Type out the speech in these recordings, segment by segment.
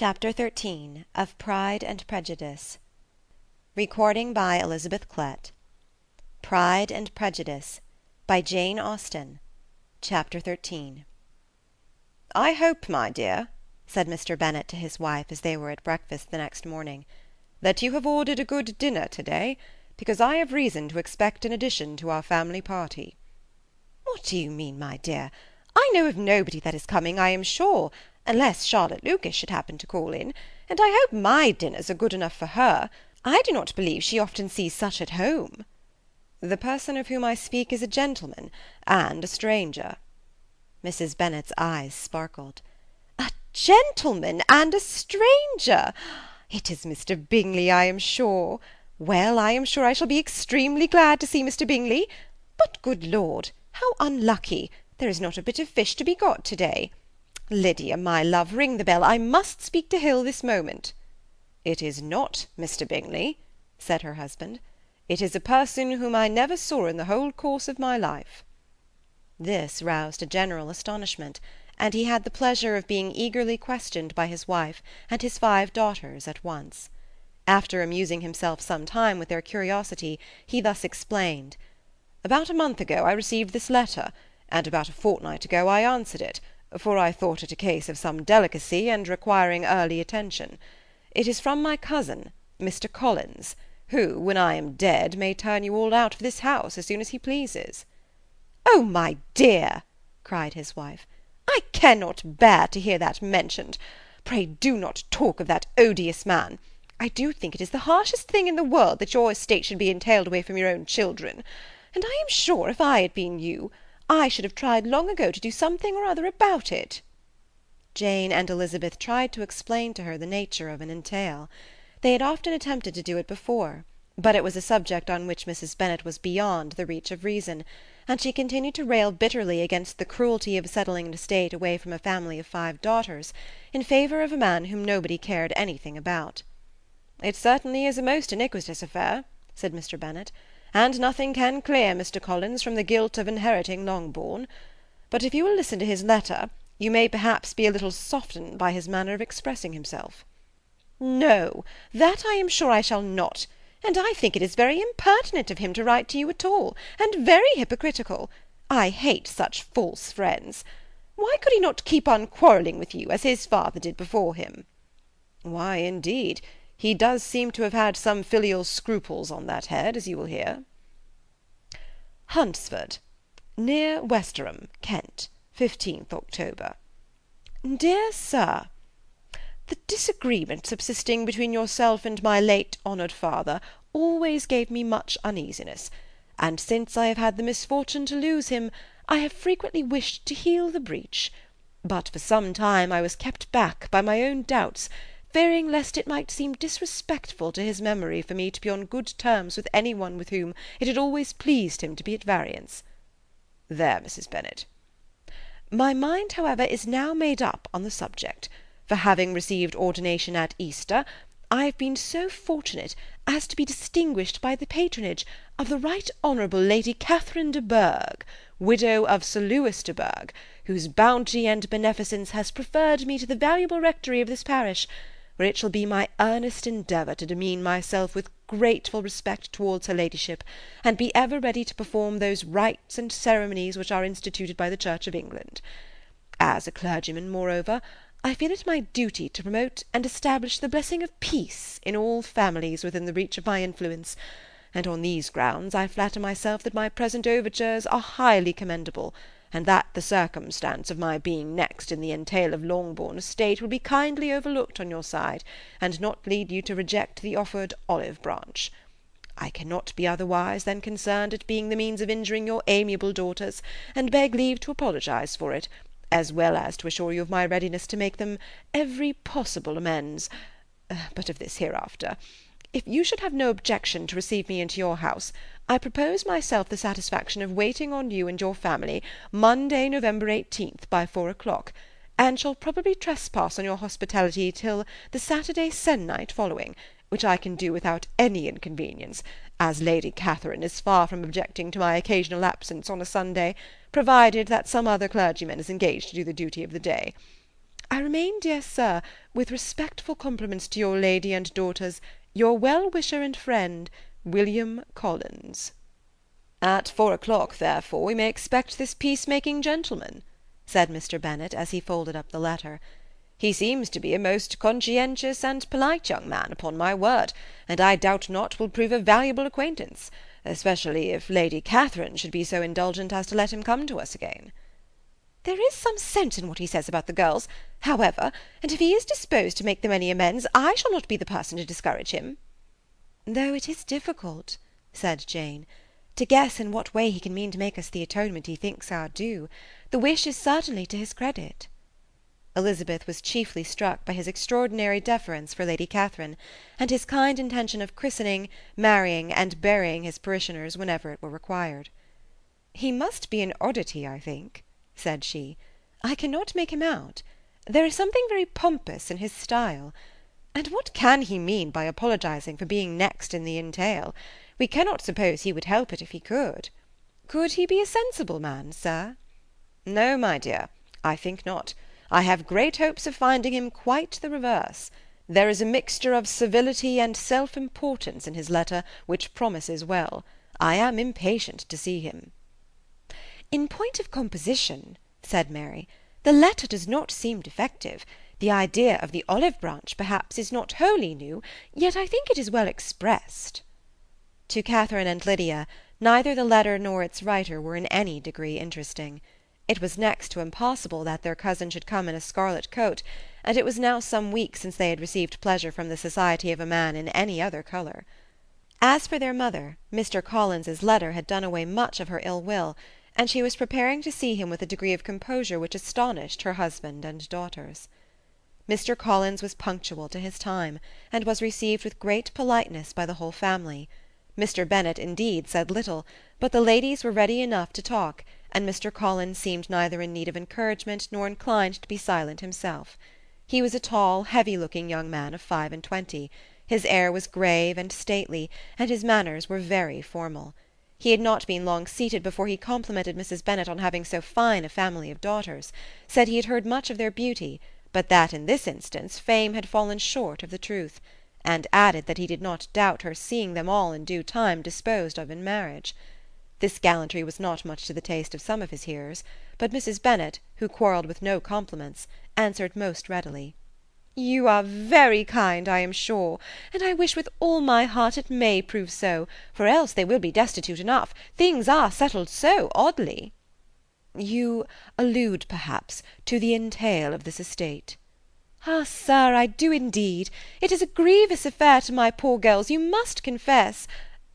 Chapter 13 of Pride and Prejudice. Recording by Elizabeth Klett. Pride and Prejudice by Jane Austen. Chapter 13. "I hope, my dear," said Mr. Bennet to his wife as they were at breakfast the next morning, "that you have ordered a good dinner to-day, because I have reason to expect an addition to our family party." "What do you mean, my dear? I know of nobody that is coming, I am sure, unless Charlotte Lucas should happen to call in, and I hope my dinners are good enough for her. I do not believe she often sees such at home." "The person of whom I speak is a gentleman, and a stranger." Mrs. Bennet's eyes sparkled. "A gentleman and a stranger! It is Mr. Bingley, I am sure. Well, I am sure I shall be extremely glad to see Mr. Bingley. But, good Lord, how unlucky! There is not a bit of fish to be got to-day. Lydia, my love, ring the bell. I must speak to Hill this moment." "It is not Mr. Bingley," said her husband. "It is a person whom I never saw in the whole course of my life." This roused a general astonishment, and he had the pleasure of being eagerly questioned by his wife and his 5 daughters at once. After amusing himself some time with their curiosity, he thus explained: "About a month ago I received this letter, and about a fortnight ago I answered it, for I thought it a case of some delicacy and requiring early attention. It is from my cousin, Mr. Collins, who, when I am dead, may turn you all out of this house as soon as he pleases." "Oh, my dear," cried his wife, "I cannot bear to hear that mentioned. Pray do not talk of that odious man. I do think it is the harshest thing in the world that your estate should be entailed away from your own children, and I am sure if I had been you, I should have tried long ago to do something or other about it." Jane and Elizabeth tried to explain to her the nature of an entail. They had often attempted to do it before, but it was a subject on which Mrs. Bennet was beyond the reach of reason, and she continued to rail bitterly against the cruelty of settling an estate away from a family of 5 daughters, in favour of a man whom nobody cared anything about. "It certainly is a most iniquitous affair," said Mr. Bennet, "and nothing can clear Mr. Collins from the guilt of inheriting Longbourn. But if you will listen to his letter, you may perhaps be a little softened by his manner of expressing himself." "No, that I am sure I shall not, and I think it is very impertinent of him to write to you at all, and very hypocritical. I hate such false friends. Why could he not keep on quarrelling with you, as his father did before him?" "Why, indeed, he does seem to have had some filial scruples on that head, as you will hear." "Hunsford, near Westerham, Kent, 15th October. "Dear Sir, the disagreement subsisting between yourself and my late honoured father always gave me much uneasiness, and since I have had the misfortune to lose him, I have frequently wished to heal the breach, but for some time I was kept back by my own doubts, fearing lest it might seem disrespectful to his memory for me to be on good terms with any one with whom it had always pleased him to be at variance. There, Mrs. Bennet. My mind, however, is now made up on the subject, for having received ordination at Easter, I have been so fortunate as to be distinguished by the patronage of the Right Honourable Lady Catherine de Bourgh, widow of Sir Lewis de Bourgh, whose bounty and beneficence has preferred me to the valuable rectory of this parish, where it shall be my earnest endeavour to demean myself with grateful respect towards her ladyship, and be ever ready to perform those rites and ceremonies which are instituted by the Church of England. As a clergyman, moreover, I feel it my duty to promote and establish the blessing of peace in all families within the reach of my influence, and on these grounds I flatter myself that my present overtures are highly commendable, and that the circumstance of my being next in the entail of Longbourn estate will be kindly overlooked on your side, and not lead you to reject the offered olive branch. I cannot be otherwise than concerned at being the means of injuring your amiable daughters, and beg leave to apologize for it, as well as to assure you of my readiness to make them every possible amends. But of this hereafter. If you should have no objection to receive me into your house, I propose myself the satisfaction of waiting on you and your family Monday, November 18th, by 4 o'clock, and shall probably trespass on your hospitality till the Saturday se'nnight following, which I can do without any inconvenience, as Lady Catherine is far from objecting to my occasional absence on a Sunday, provided that some other clergyman is engaged to do the duty of the day. I remain, dear sir, with respectful compliments to your lady and daughters, your well-wisher and friend, William Collins. At 4 o'clock, therefore, we may expect this peace-making gentleman, said Mr. Bennet, as he folded up the letter. He seems to be a most conscientious and polite young man, upon my word, and I doubt not will prove a valuable acquaintance, especially if Lady Catherine should be so indulgent as to let him come to us again. There is some sense in what he says about the girls, however, and if he is disposed to make them any amends, I shall not be the person to discourage him. Though it is difficult, said Jane, to guess in what way he can mean to make us the atonement he thinks our due. The wish is certainly to his credit. Elizabeth was chiefly struck by his extraordinary deference for Lady Catherine, and his kind intention of christening, marrying, and burying his parishioners whenever it were required. He must be an oddity, I think, said she. I cannot make him out. There is something very pompous in his style. And what can he mean by apologizing for being next in the entail? We cannot suppose he would help it if he could. Could he be a sensible man, sir? No, my dear, I think not. I have great hopes of finding him quite the reverse. There is a mixture of civility and self-importance in his letter which promises well. I am impatient to see him. In point of composition, said Mary, the letter does not seem defective. The idea of the olive branch, perhaps, is not wholly new, yet I think it is well expressed. To Catherine and Lydia, neither the letter nor its writer were in any degree interesting. It was next to impossible that their cousin should come in a scarlet coat, and it was now some weeks since they had received pleasure from the society of a man in any other colour. As for their mother, Mr. Collins's letter had done away much of her ill will, and she was preparing to see him with a degree of composure which astonished her husband and daughters. Mr. Collins was punctual to his time, and was received with great politeness by the whole family. Mr. Bennet, indeed, said little, but the ladies were ready enough to talk, and Mr. Collins seemed neither in need of encouragement nor inclined to be silent himself. He was a tall, heavy-looking young man of 25. His air was grave and stately, and his manners were very formal. He had not been long seated before he complimented Mrs. Bennet on having so fine a family of daughters, said he had heard much of their beauty, but that in this instance fame had fallen short of the truth, and added that he did not doubt her seeing them all in due time disposed of in marriage. This gallantry was not much to the taste of some of his hearers, but Mrs. Bennet, who quarrelled with no compliments, answered most readily. You are very kind, I am sure, and I wish with all my heart it may prove so, for else they will be destitute enough. Things are settled so oddly. You allude, perhaps, to the entail of this estate. Ah, sir, I do indeed. It is a grievous affair to my poor girls, you must confess.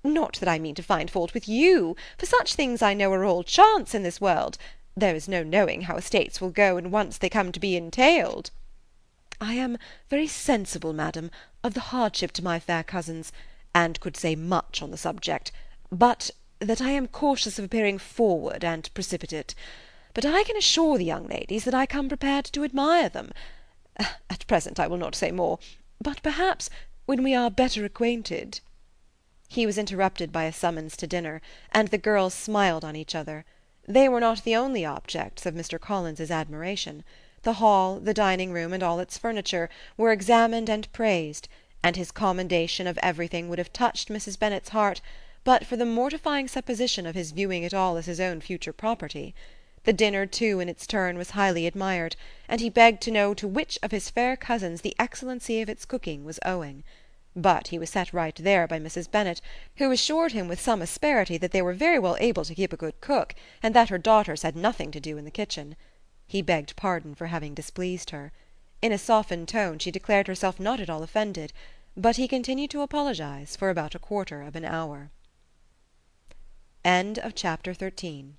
Not that I mean to find fault with you, for such things I know are all chance in this world. There is no knowing how estates will go when once they come to be entailed. I am very sensible, madam, of the hardship to my fair cousins, and could say much on the subject, but that I am cautious of appearing forward and precipitate. But I can assure the young ladies that I come prepared to admire them. At present I will not say more, but perhaps when we are better acquainted—" He was interrupted by a summons to dinner, and the girls smiled on each other. They were not the only objects of Mr. Collins's admiration. The hall, the dining-room, and all its furniture, were examined and praised, and his commendation of everything would have touched Mrs. Bennet's heart, but for the mortifying supposition of his viewing it all as his own future property. The dinner, too, in its turn, was highly admired, and he begged to know to which of his fair cousins the excellency of its cooking was owing. But he was set right there by Mrs. Bennet, who assured him with some asperity that they were very well able to keep a good cook, and that her daughters had nothing to do in the kitchen. He begged pardon for having displeased her. In a softened tone she declared herself not at all offended, but he continued to apologize for about a quarter of an hour. Chapter 13